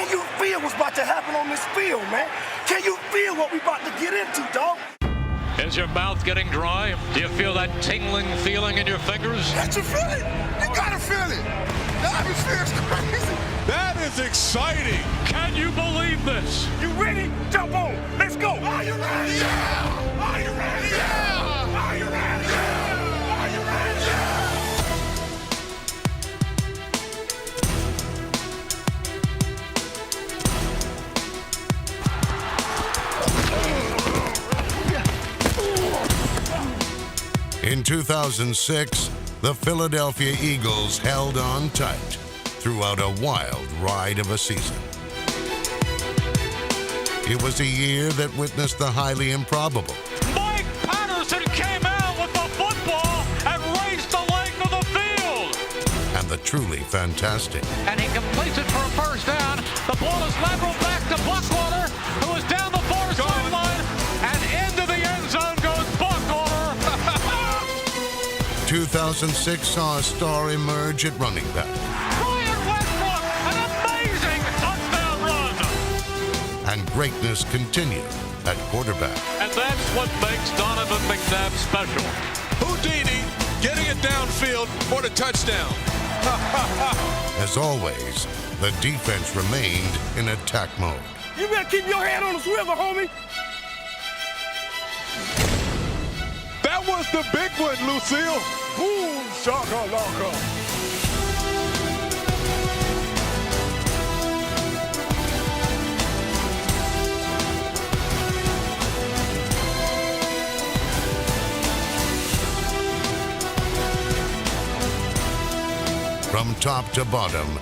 Can you feel what's about to happen on this field, man? Can you feel what we about to get into, dog? Is your mouth getting dry? Do you feel that tingling feeling in your fingers? Can't you feel it? You gotta feel it. The atmosphere is crazy. That is exciting. Can you believe this? You ready? Jump on. Let's go. Are you ready? Yeah. Are you ready? Yeah. Are you ready? Yeah. Are you ready? Yeah. In 2006, the Philadelphia Eagles held on tight throughout a wild ride of a season. It was a year that witnessed the highly improbable. Mike Patterson came out with the football and raced the length of the field. And the truly fantastic. And he completes it for a first down. The ball is lateral back to Buckwater, who is down the far sideline, and into the end zone goes Buckwater. 2006 saw a star emerge at running back. Brian Westbrook, an amazing touchdown run. And greatness continued at quarterback. And that's what makes Donovan McNabb special. Houdini getting it downfield for the touchdown. As always, the defense remained in attack mode. You better keep your head on the swivel, homie. That was the big one, Lucille. Boom, shaka-laka. From top to bottom,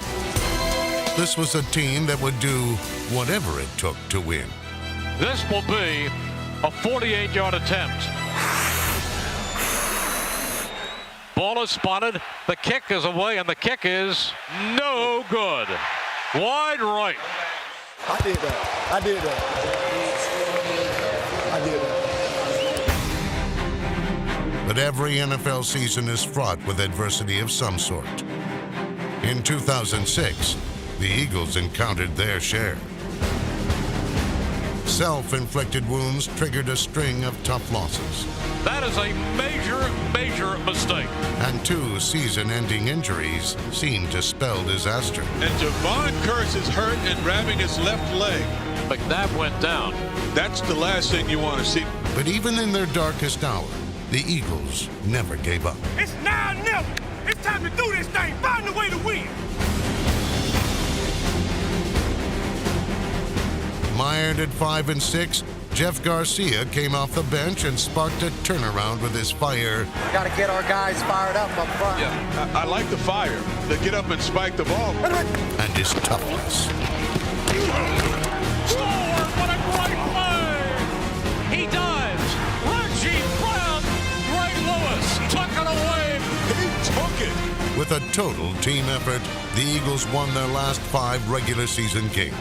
this was a team that would do whatever it took to win. This will be a 48-yard attempt. Ball is spotted, the kick is away, and the kick is no good. Wide right. I did that. I did that. I did that. But every NFL season is fraught with adversity of some sort. In 2006, the Eagles encountered their share. Self-inflicted wounds triggered a string of tough losses. That is a major, major mistake. And 2 season-ending injuries seemed to spell disaster. And Javon Curse is hurt and grabbing his left leg. McNabb went down. That's the last thing you want to see. But even in their darkest hour, the Eagles never gave up. It's now or never. It's time to do this thing. Find a way to win. Mired at 5-6, Jeff Garcia came off the bench and sparked a turnaround with his fire. We got to get our guys fired up front. Yeah, I like the fire. To get up and spike the ball. And his toughness. Stalwart, what a great play! He dives. Reggie Brown, Greg Lewis took it away. He took it. With a total team effort, the Eagles won their last 5 regular season games.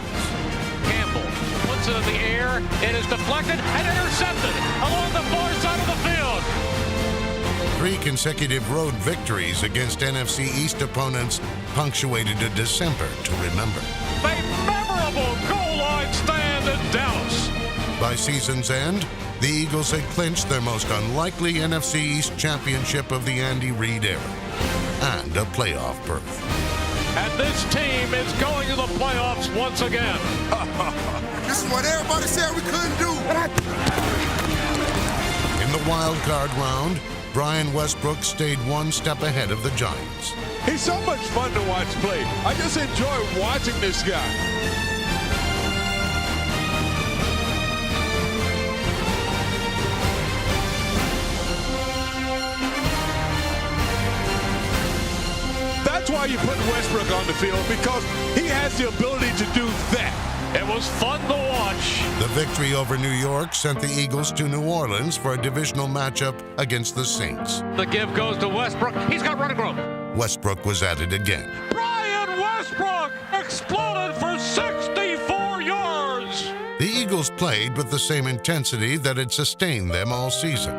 Campbell puts it in the air. It is deflected and intercepted along the far side of the field. 3 consecutive road victories against NFC East opponents punctuated a December to remember. A memorable goal line stand in Dallas. By season's end, the Eagles had clinched their most unlikely NFC East championship of the Andy Reid era and a playoff berth. And this team is going to the playoffs once again. This is what everybody said we couldn't do. In the wild card round, Brian Westbrook stayed 1 step ahead of the Giants. He's so much fun to watch play. I just enjoy watching this guy. That's why you put Westbrook on the field, because he has the ability to do that. It was fun to watch. The victory over New York sent the Eagles to New Orleans for a divisional matchup against the Saints. The give goes to Westbrook. He's got running room. Westbrook was at it again. Brian Westbrook exploded for 64 yards. The Eagles played with the same intensity that had sustained them all season.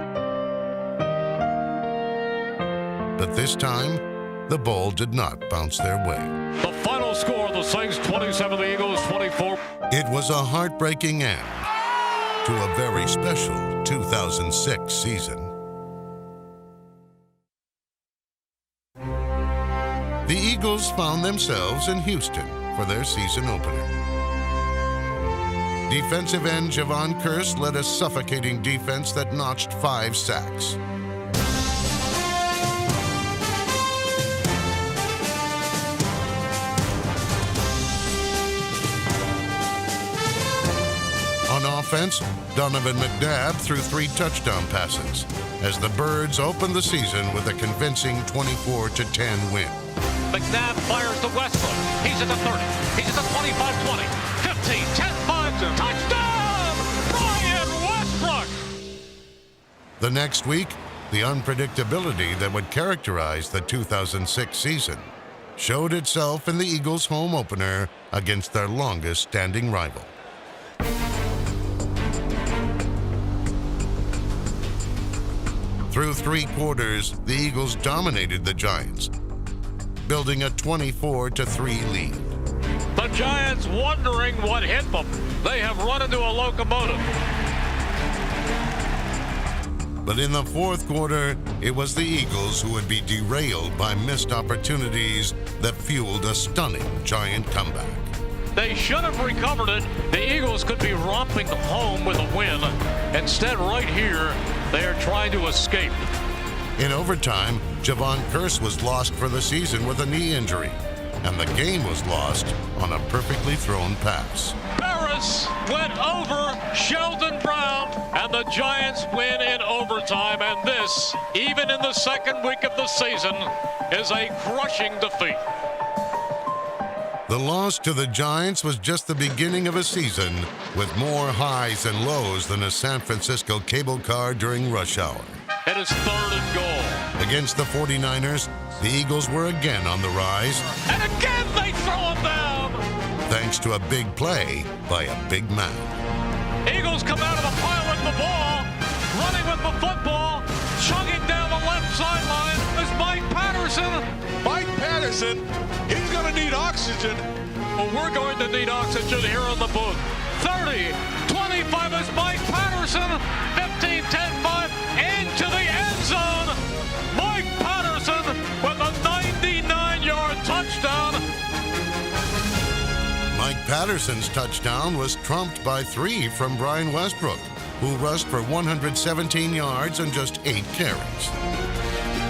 But this time, the ball did not bounce their way. The final score of the Saints 27, the Eagles 24. It was a heartbreaking end to a very special 2006 season. The Eagles found themselves in Houston for their season opener. Defensive end Javon Kearse led a suffocating defense that notched 5 sacks. On offense, Donovan McNabb threw 3 touchdown passes as the Birds opened the season with a convincing 24-10 win. McNabb fires to Westbrook. He's at the 30. He's at the 25-20. 15, 10-5. Touchdown! Brian Westbrook! The next week, the unpredictability that would characterize the 2006 season showed itself in the Eagles' home opener against their longest-standing rival. Through 3 quarters, the Eagles dominated the Giants, building a 24-3 lead. The Giants wondering what hit them. They have run into a locomotive. But in the 4th quarter, it was the Eagles who would be derailed by missed opportunities that fueled a stunning Giant comeback. They should have recovered it. The Eagles could be romping home with a win. Instead, right here, they are trying to escape. In overtime, Javon Kearse was lost for the season with a knee injury, and the game was lost on a perfectly thrown pass. Barris went over Sheldon Brown, and the Giants win in overtime. And this, even in the 2nd week of the season, is a crushing defeat. The loss to the Giants was just the beginning of a season with more highs and lows than a San Francisco cable car during rush hour. It is 3rd and goal. Against the 49ers, the Eagles were again on the rise. And again they throw him down. Thanks to a big play by a big man. Eagles come out of the pile with the ball, running with the football, chugging down the left sideline is Mike Patterson. Mike Patterson, he's going to need oxygen. Well, we're going to need oxygen here in the booth. 30, 25 is Mike Patterson. 15, 10, 5, into the end zone. Mike Patterson with a 99-yard touchdown. Mike Patterson's touchdown was trumped by 3 from Brian Westbrook, who rushed for 117 yards and just 8 carries.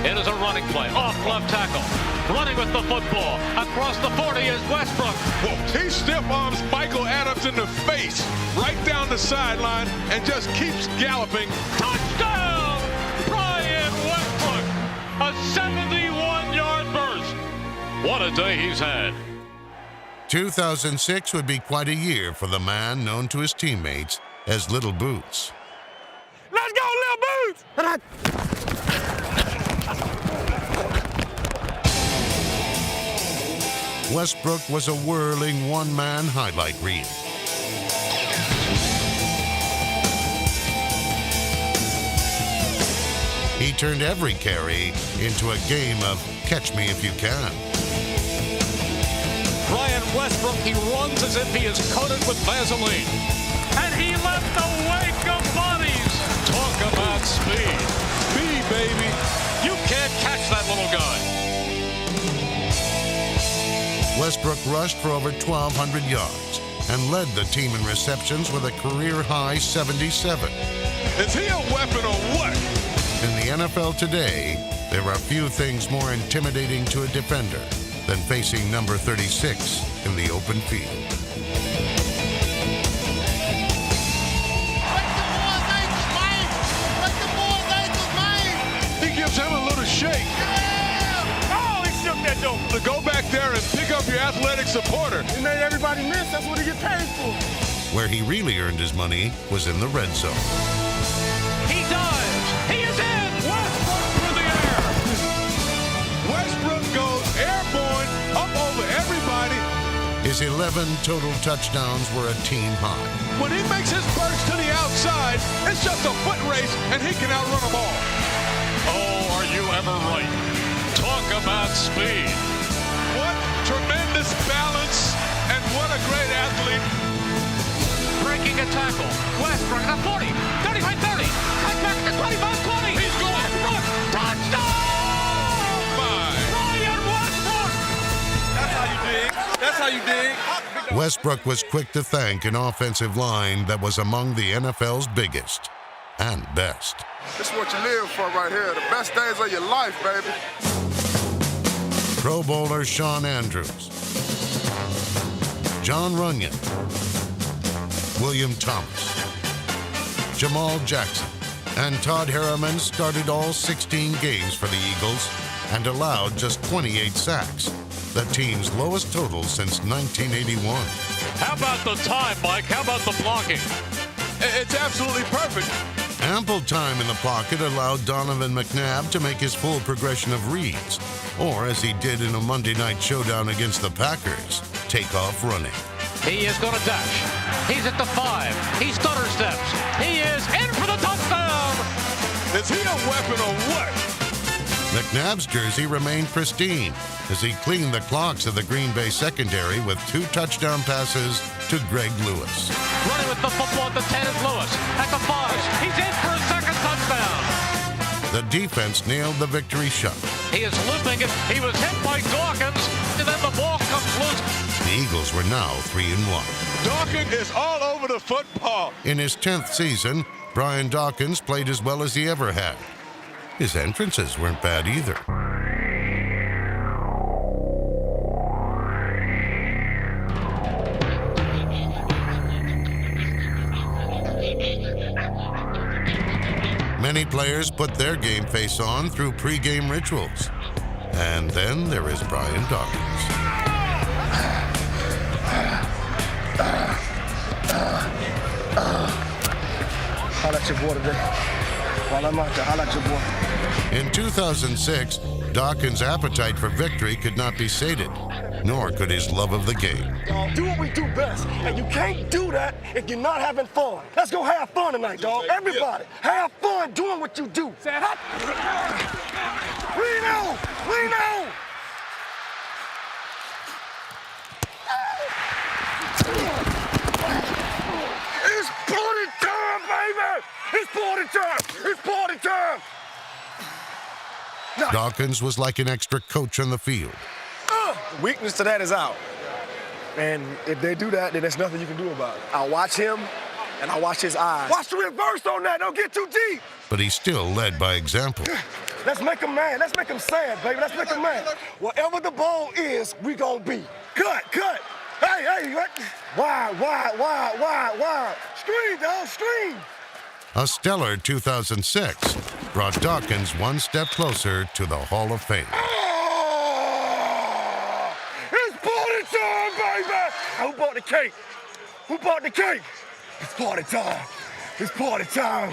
It is a running play, off left tackle. Running with the football. Across the 40 is Westbrook. Whoa, he stiff arms Michael Adams in the face, right down the sideline, and just keeps galloping. Touchdown! Brian Westbrook! A 71-yard burst. What a day he's had. 2006 would be quite a year for the man known to his teammates as Little Boots. Let's go, Little Boots! Westbrook was a whirling one-man highlight reel. He turned every carry into a game of catch me if you can. Brian Westbrook, he runs as if he is coated with Vaseline. And he left a wake of bodies. Talk about speed. Speed, baby. You can't catch that little guy. Westbrook rushed for over 1,200 yards and led the team in receptions with a career-high 77. Is he a weapon or what? In the NFL today, there are few things more intimidating to a defender than facing number 36 in the open field. He gives him a little shake. Oh, he shook that dope. To go back there and pick up your athletic supporter. He made everybody miss. That's what he gets paid for. Where he really earned his money was in the red zone. He dives. He is in. Westbrook through the air. Westbrook goes airborne up over everybody. His 11 total touchdowns were a team high. When he makes his burst to the outside, it's just a foot race and he can outrun them all. Oh, are you ever right? Talk about speed. What tremendous balance make a tackle. Westbrook at 40, 35-30, cut back to 25-20. He's going. Westbrook, touchdown! Brian Westbrook! That's how you dig. That's how you dig. Westbrook was quick to thank an offensive line that was among the NFL's biggest and best. This is what you live for right here. The best days of your life, baby. Pro Bowler Shawn Andrews, Jon Runyan, William Thomas, Jamal Jackson, and Todd Harriman started all 16 games for the Eagles and allowed just 28 sacks, the team's lowest total since 1981. How about the time, Mike? How about the blocking? It's absolutely perfect. Ample time in the pocket allowed Donovan McNabb to make his full progression of reads, or as he did in a Monday night showdown against the Packers, take off running. He is going to dash. He's at the 5. He stutter steps. He is in for the touchdown. Is he a weapon or what? McNabb's jersey remained pristine as he cleaned the clocks of the Green Bay secondary with 2 touchdown passes to Greg Lewis. Running with the football at the 10 is Lewis. At the 5, he's in for a second touchdown. The defense nailed the victory shot. He is looping it. He was hit by Dawkins, and then the ball comes loose. The Eagles were now 3-1. Dawkins is all over the football. In his 10th season, Brian Dawkins played as well as he ever had. His entrances weren't bad either. Many players put their game face on through pre-game rituals. And then there is Brian Dawkins. Holla at your boy today. While I'm out there, holla at your boy. In 2006, Dawkins' appetite for victory could not be sated, nor could his love of the game. Do what we do best, and you can't do that if you're not having fun. Let's go have fun tonight, dog. Everybody, have fun doing what you do. We know! We know! It's party time, baby! It's party time! It's party time! Dawkins was like an extra coach on the field. Weakness to that is out. And if they do that, then there's nothing you can do about it. I watch him, and I watch his eyes. Watch the reverse on that. Don't get too deep. But he still led by example. Let's make him mad. Let's make him sad, baby. Let's make him mad. Whatever the ball is, we gonna be. Cut. Hey, what? Wide. Screen, dog, screen. A stellar 2006 brought Dawkins one step closer to the Hall of Fame. Oh, it's party time, baby. Who bought the cake? Who bought the cake? It's party time. It's party time.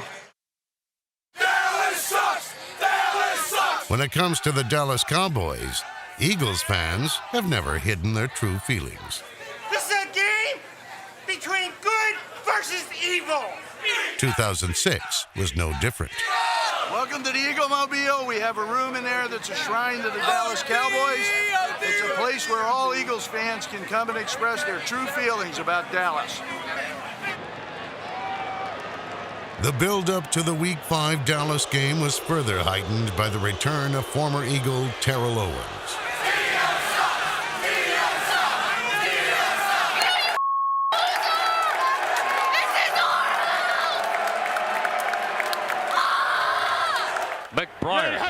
Dallas sucks! Dallas sucks! When it comes to the Dallas Cowboys, Eagles fans have never hidden their true feelings. This is a game between good versus evil. 2006 was no different. Welcome to the Eagle Mobile. We have a room in there that's a shrine to the Dallas Cowboys. It's a place where all Eagles fans can come and express their true feelings about Dallas. The build-up to the Week 5 Dallas game was further heightened by the return of former Eagle Terrell Owens. McBride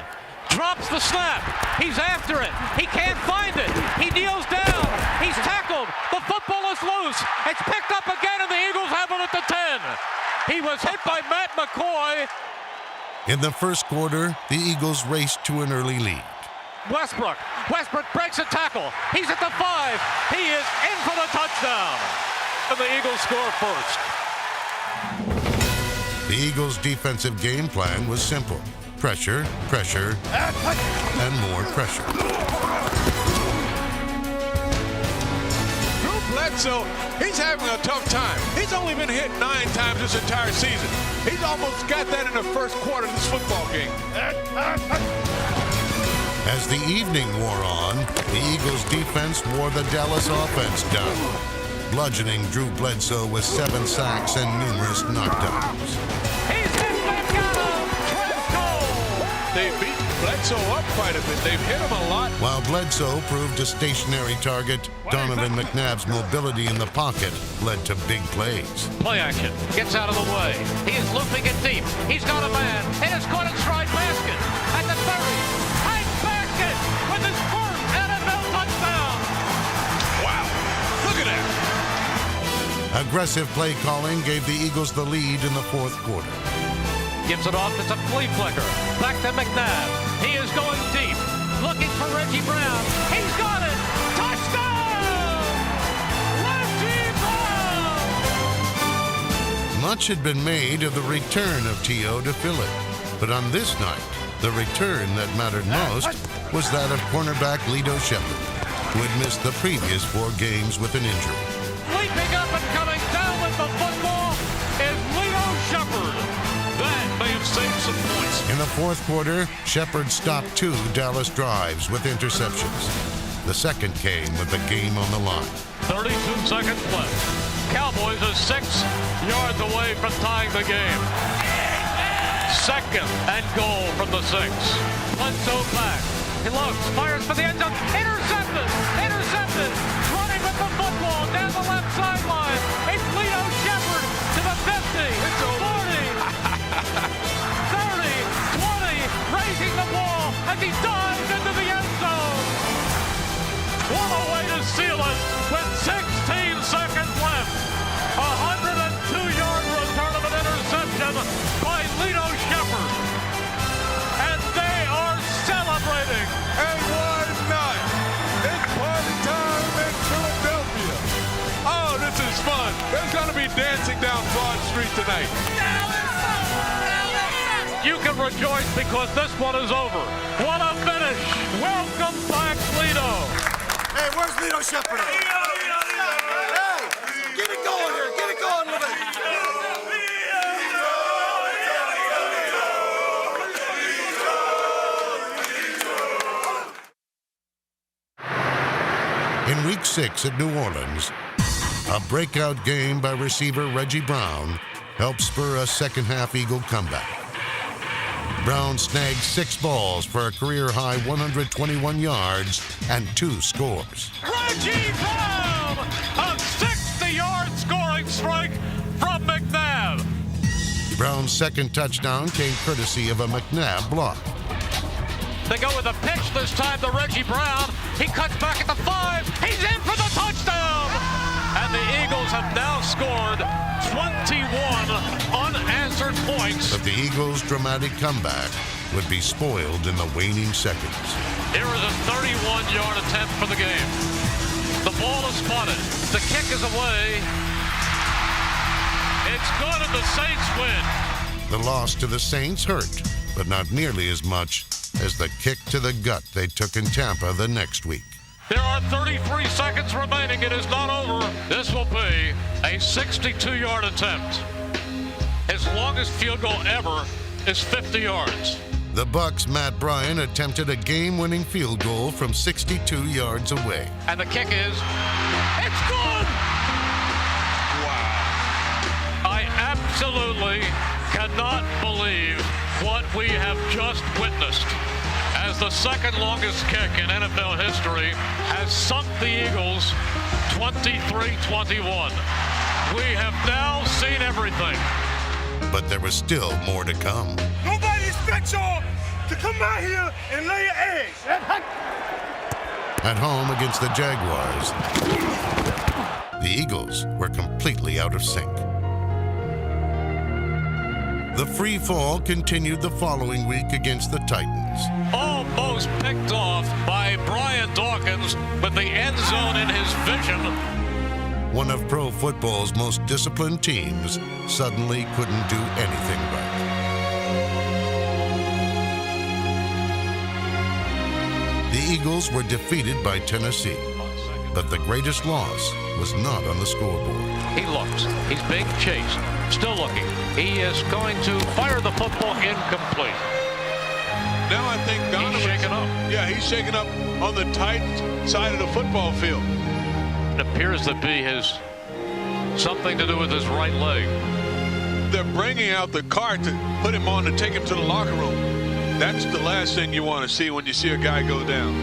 drops the snap. He's after it. He can't find it. He kneels down. He's tackled. The football is loose. It's picked up again, and the Eagles have it at the 10. He was hit by Matt McCoy. In the first quarter, the Eagles raced to an early lead. Westbrook breaks a tackle. He's at the 5. He is in for the touchdown. And the Eagles score first. The Eagles' defensive game plan was simple. Pressure, and more pressure. Drew Bledsoe, he's having a tough time. He's only been hit 9 times this entire season. He's almost got that in the first quarter of this football game. As the evening wore on, the Eagles' defense wore the Dallas offense down. bludgeoning Drew Bledsoe with 7 sacks and numerous knockdowns. He's hit Bengano. Trent Cole. They beat Bledsoe up quite a bit. They've hit him a lot. While Bledsoe proved a stationary target, Donovan McNabb's mobility in the pocket led to big plays. Play action. Gets out of the way. He is looping it deep. He's got a man. It is caught in stride basket. At the 30. Hank Basket with his first NFL touchdown. Wow. Look at that. Aggressive play calling gave the Eagles the lead in the fourth quarter. Gives it off. It's a flea flicker. Back to McNabb. He is going deep. Looking for Reggie Brown. He's got it. Touchdown! Reggie Brown! Much had been made of the return of T.O. to Philly. But on this night, the return that mattered most was that of cornerback Lito Shepherd, who had missed the previous 4 games with an injury. Leaping up and coming down with the football is Lito Shepherd. That may have saved some points. In the fourth quarter, Shepherd stopped 2 Dallas drives with interceptions. The second came with the game on the line. 32 seconds left. Cowboys are 6 yards away from tying the game. Second and goal from the 6. Bledsoe back. He looks, fires for the end zone. Intercepted! Intercepted! Running with the football down the left sideline. It's Lito Shepherd to the 50. It's 40. 30. 20. Raising the ball as he dives into the end zone. What a way to seal it with 16 seconds left. 102-yard return of an interception by Lito Shepherd. And they are celebrating. And why not? It's party time in Philadelphia. Oh, this is fun. There's going to be dancing down Broad Street tonight. You can rejoice because this one is over. What a finish. Welcome back, Lito. Hey, where's Lito Shepherd? Hey, get it going here. Get it going, little bit. In Week 6 at New Orleans, a breakout game by receiver Reggie Brown helped spur a second-half Eagle comeback. Brown snagged 6 balls for a career-high 121 yards and 2 scores. Reggie Brown, a 60-yard scoring strike from McNabb. Brown's second touchdown came courtesy of a McNabb block. They go with a pitch this time to Reggie Brown. He cuts back at the 5. He's in for the touchdown. And the Eagles have now scored 21 unanswered points. But the Eagles' dramatic comeback would be spoiled in the waning seconds. Here is a 31-yard attempt for the game. The ball is spotted. The kick is away. It's good and the Saints win. The loss to the Saints hurt, but not nearly as much as the kick to the gut they took in Tampa the next week. There are 33 seconds remaining. It is not over. This will be a 62-yard attempt. His longest field goal ever is 50 yards. The Bucs' Matt Bryan attempted a game-winning field goal from 62 yards away. And the kick is, it's good! Wow. I absolutely cannot believe what we have just witnessed, as the second longest kick in NFL history has sunk the Eagles 23-21. We have now seen everything. But there was still more to come. Nobody expects y'all to come out here and lay your eggs. At home against the Jaguars, the Eagles were completely out of sync. The free fall continued the following week against the Titans. Almost picked off by Brian Dawkins with the end zone in his vision. One of pro football's most disciplined teams suddenly couldn't do anything right. The Eagles were defeated by Tennessee, but the greatest loss was not on the scoreboard. He looks. He's being chased. Still looking. He is going to fire the football incomplete. Now I think Donovan's shaken up. Yeah, he's shaken up on the Titans side of the football field. It appears to be his Something to do with his right leg. They're bringing out the cart to put him on to take him to the locker room. That's the last thing you want to see when you see a guy go down.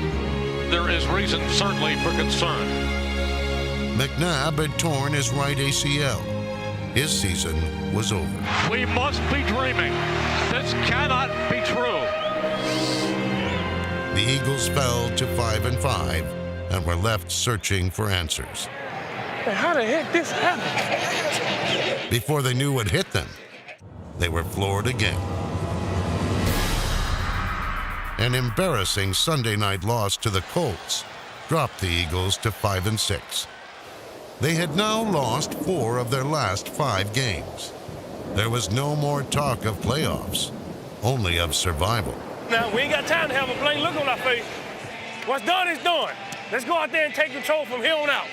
There is reason, certainly, for concern. McNabb had torn his right ACL. His season was over. We must be dreaming. This cannot be true. The Eagles fell to 5-5 and were left searching for answers. How the heck this happened? Before they knew what hit them, they were floored again. An embarrassing Sunday night loss to the Colts dropped the Eagles to 5-6. They had now lost 4 of their last 5 games. There was no more talk of playoffs, only of survival. Now, we ain't got time to have a blank look on our face. What's done is done. Let's go out there and take control from here on out.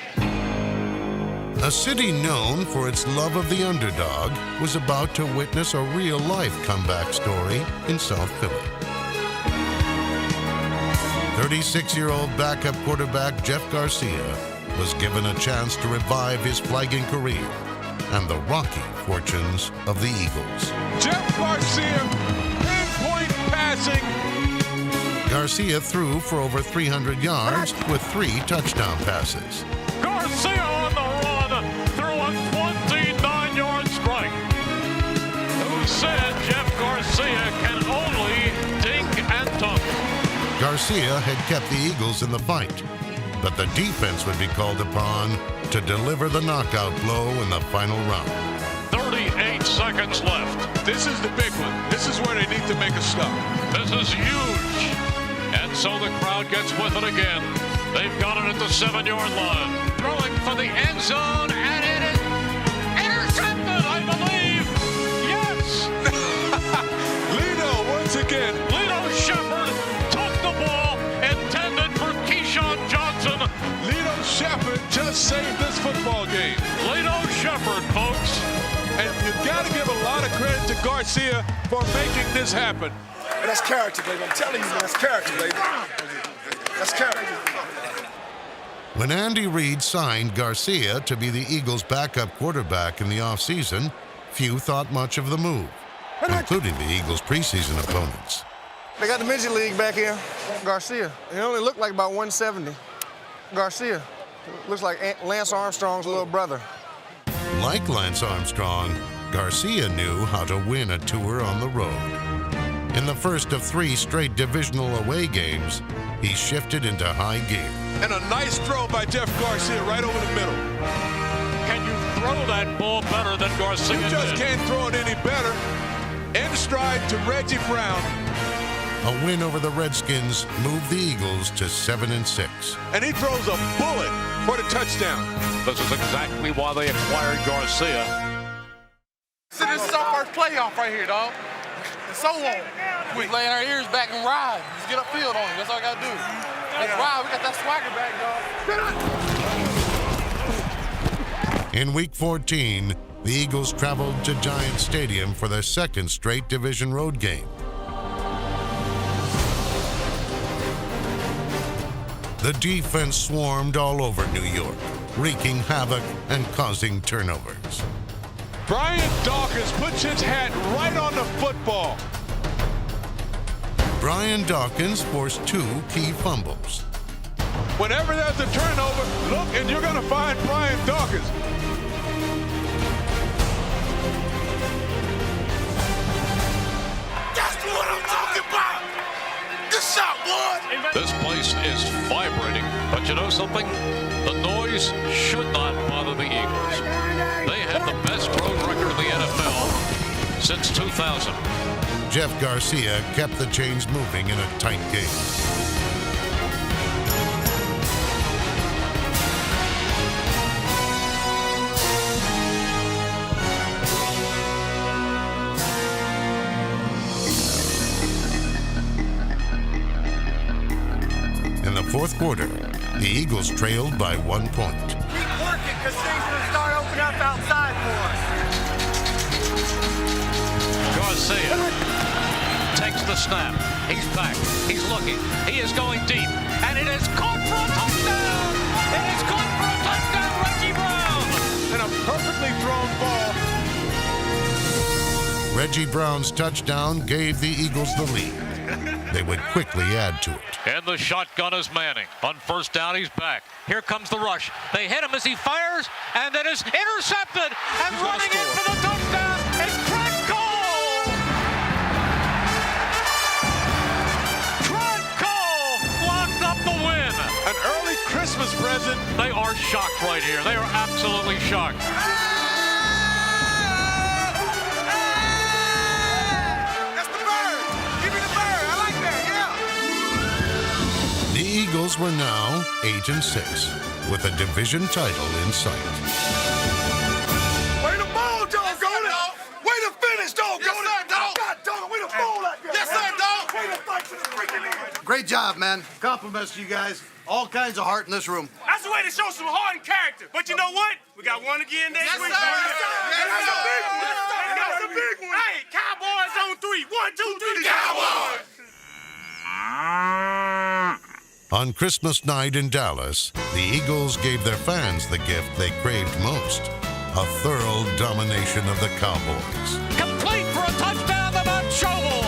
A city known for its love of the underdog was about to witness a real-life comeback story in South Philly. 36-year-old backup quarterback Jeff Garcia was given a chance to revive his flagging career and the rocky fortunes of the Eagles. Jeff Garcia, pinpoint passing. Garcia threw for over 300 yards with 3 touchdown passes. Garcia on the run through a 29-yard strike. Who said Jeff Garcia can only dink and dunk? Garcia had kept the Eagles in the fight, but the defense would be called upon to deliver the knockout blow in the final round. 38 seconds left. This is the big one. This is where they need to make a stop. This is huge. And so the crowd gets with it again. They've got it at the 7-yard line. Throwing for the end zone, and it is intercepted, I believe. Yes! Lito, once again. Lito Shepherd took the ball, intended for Keyshawn Johnson. Lito Shepherd just saved this football game. Lito Shepherd, folks. And you've got to give a lot of credit to Garcia for making this happen. That's character, baby. I'm telling you, man, that's character, baby. That's character. When Andy Reid signed Garcia to be the Eagles' backup quarterback in the offseason, few thought much of the move, including the Eagles' preseason opponents. They got the midget league back here. Garcia. He only looked like about 170. Garcia. Looks like Lance Armstrong's little brother. Like Lance Armstrong, Garcia knew how to win a tour on the road. In the first of 3 straight divisional away games, he shifted into high gear. And a nice throw by Jeff Garcia right over the middle. Can you throw that ball better than Garcia You just did? can't throw it any better. In stride to Reggie Brown. A win over the Redskins moved the Eagles to 7-6. And he throws a bullet for the touchdown. This is exactly why they acquired Garcia. So this is our first playoff right here, dog. And so on. We laying our ears back and ride. Just get upfield on it. That's all I gotta do. Let's ride. We got that swagger back, dog. In Week 14, the Eagles traveled to Giant Stadium for their second straight division road game. The defense swarmed all over New York, wreaking havoc and causing turnovers. Brian Dawkins puts his hat right on the football. Brian Dawkins forced 2 key fumbles. Whenever there's a turnover, look and you're going to find Brian Dawkins. That's what I'm talking about. Good shot, boy. This place is vibrating, but you know something? The noise should not bother the Eagles. They have the best road record in the NFL since 2000. Jeff Garcia kept the chains moving in a tight game. In the fourth quarter, the Eagles trailed by 1 point. Keep working because things will start opening up outside for us. Garcia takes the snap. He's back. He's looking. He is going deep. And it is caught for a touchdown! It is caught for a touchdown, Reggie Brown! and a perfectly thrown ball. Reggie Brown's touchdown gave the Eagles the lead. They would quickly add to it. And the shotgun is Manning. On first down, he's back. Here comes the rush. They hit him as he fires, and it is intercepted. And running in for the touchdown is Trent Cole. Trent Cole locked up the win. An early Christmas present. They are shocked right here. They are absolutely shocked. The Eagles were now 8-6, with a division title in sight. Way to ball, doggone it! Way to finish, doggone it! God, dog, way to ball that guy! Yes, sir, dog! Way to fight for the freaking Eagles! Great job, man. Compliments to you guys. All kinds of heart in this room. That's the way to show some heart and character. But you know what? We got one again next week. sir. Yes, Yes, that's sir. a big one. Yes, sir. That's a big one. Hey, Cowboys on 3. 1, 2, 3, Cowboys. On Christmas night in Dallas, the Eagles gave their fans the gift they craved most, a thorough domination of the Cowboys. Complete for a touchdown to Matt Schobel.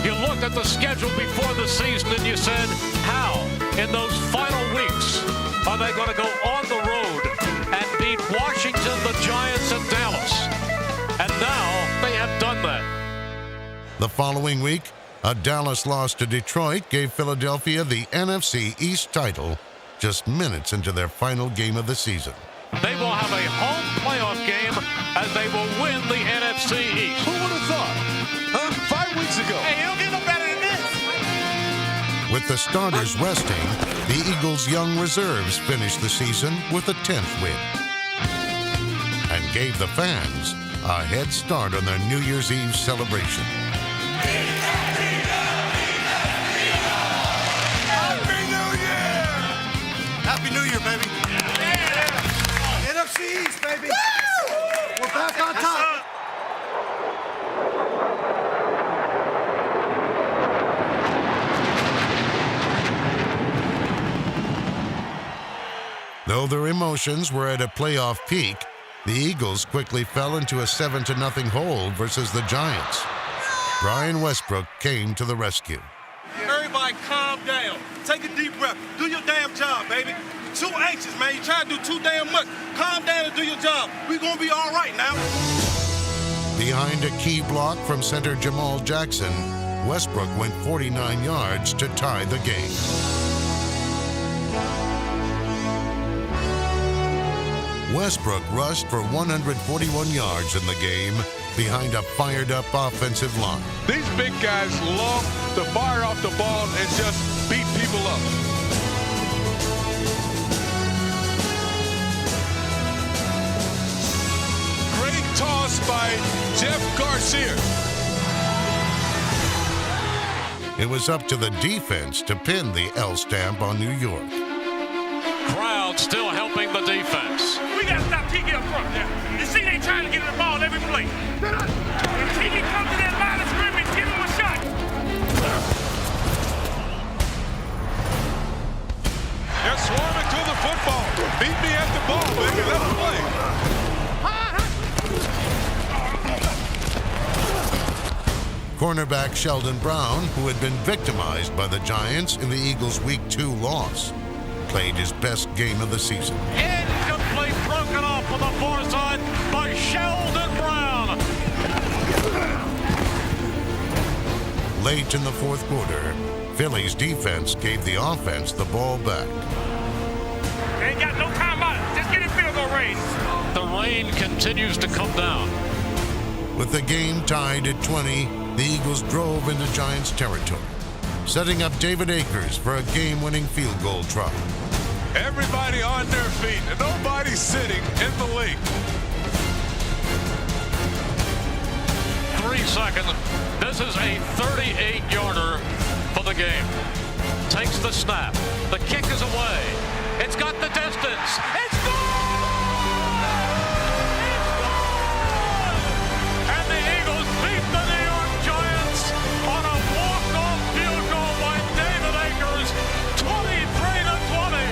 You looked at the schedule before the season and you said, how in those final weeks are they going to go on the road and beat Washington, the Giants, and Dallas? And now they have done that. The following week, a Dallas loss to Detroit gave Philadelphia the NFC East title just minutes into their final game of the season. They will have a home playoff game as they will win the NFC East. Who would have thought? Huh? 5 weeks ago. Hey, you don't get no better than this. With the starters resting, the Eagles' young reserves finished the season with a 10th win and gave the fans a head start on their New Year's Eve celebration. Happy New Year, baby. NFC East, baby. We're back on top. Though their emotions were at a playoff peak, the Eagles quickly fell into a 7-0 hole versus the Giants. Brian Westbrook came to the rescue. Everybody calm down. Take a deep breath. Do your damn job, baby. Too anxious, man. You try to do too damn much. Calm down and do your job. We're going to be all right now. Behind a key block from center Jamal Jackson, Westbrook went 49 yards to tie the game. Westbrook rushed for 141 yards in the game behind a fired-up offensive line. These big guys love to fire off the ball and just beat people up. Great toss by Jeff Garcia. It was up to the defense to pin the L stamp on New York. Crowd still helping the defense. We got to stop Tiki up front now. You see they trying to get the ball every play. When Tiki comes to that line of scrimmage, give him a shot. They're swarming to the football. Beat me at the ball, baby. Let them play. Cornerback Sheldon Brown, who had been victimized by the Giants in the Eagles' Week 2 loss, played his best game of the season. Incomplete, broken off on the far side by Sheldon Brown. Late in the fourth quarter, Philly's defense gave the offense the ball back. They ain't got no timeout. Just get in field goal range. The rain continues to come down. With the game tied at 20, the Eagles drove into Giants territory, setting up David Akers for a game-winning field goal try. Everybody on their feet, and nobody sitting in the league. 3 seconds. This is a 38-yarder for the game. Takes the snap. The kick is away. It's got the distance. It's gone! It's gone! And the Eagles beat the New York Giants on a walk-off field goal by David Akers. 23-20.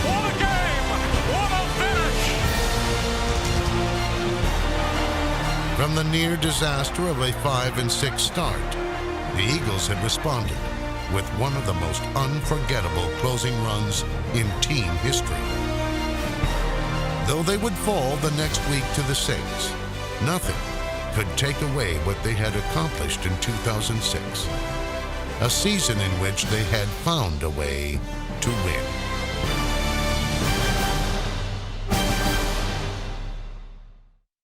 What a game! What a finish! From the near disaster of a 5-6 start, the Eagles had responded with one of the most unforgettable closing runs in team history. Though they would fall the next week to the Saints, nothing could take away what they had accomplished in 2006, a season in which they had found a way to win.